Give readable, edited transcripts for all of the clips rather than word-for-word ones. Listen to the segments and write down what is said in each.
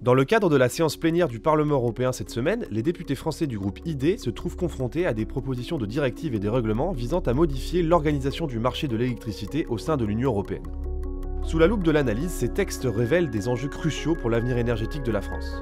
Dans le cadre de la séance plénière du Parlement européen cette semaine, les députés français du groupe ID se trouvent confrontés à des propositions de directives et des règlements visant à modifier l'organisation du marché de l'électricité au sein de l'Union européenne. Sous la loupe de l'analyse, ces textes révèlent des enjeux cruciaux pour l'avenir énergétique de la France.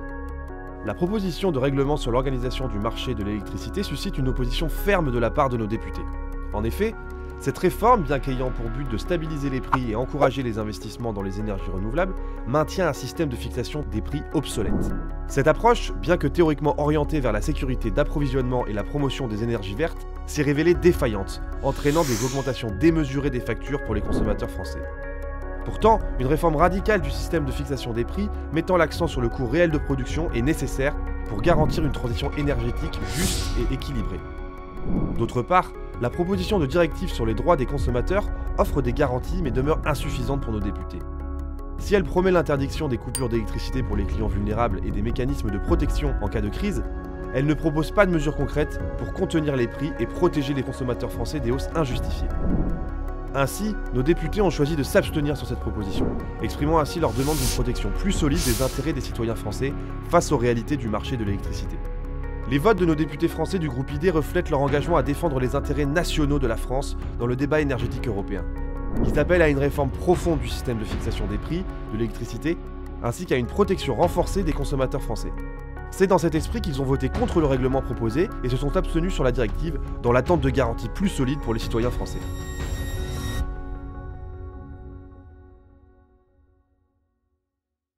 La proposition de règlement sur l'organisation du marché de l'électricité suscite une opposition ferme de la part de nos députés. En effet, cette réforme, bien qu'ayant pour but de stabiliser les prix et encourager les investissements dans les énergies renouvelables, maintient un système de fixation des prix obsolète. Cette approche, bien que théoriquement orientée vers la sécurité d'approvisionnement et la promotion des énergies vertes, s'est révélée défaillante, entraînant des augmentations démesurées des factures pour les consommateurs français. Pourtant, une réforme radicale du système de fixation des prix, mettant l'accent sur le coût réel de production, est nécessaire pour garantir une transition énergétique juste et équilibrée. D'autre part, la proposition de directive sur les droits des consommateurs offre des garanties mais demeure insuffisante pour nos députés. Si elle promet l'interdiction des coupures d'électricité pour les clients vulnérables et des mécanismes de protection en cas de crise, elle ne propose pas de mesures concrètes pour contenir les prix et protéger les consommateurs français des hausses injustifiées. Ainsi, nos députés ont choisi de s'abstenir sur cette proposition, exprimant ainsi leur demande d'une protection plus solide des intérêts des citoyens français face aux réalités du marché de l'électricité. Les votes de nos députés français du groupe ID reflètent leur engagement à défendre les intérêts nationaux de la France dans le débat énergétique européen. Ils appellent à une réforme profonde du système de fixation des prix de l'électricité, ainsi qu'à une protection renforcée des consommateurs français. C'est dans cet esprit qu'ils ont voté contre le règlement proposé et se sont abstenus sur la directive dans l'attente de garanties plus solides pour les citoyens français.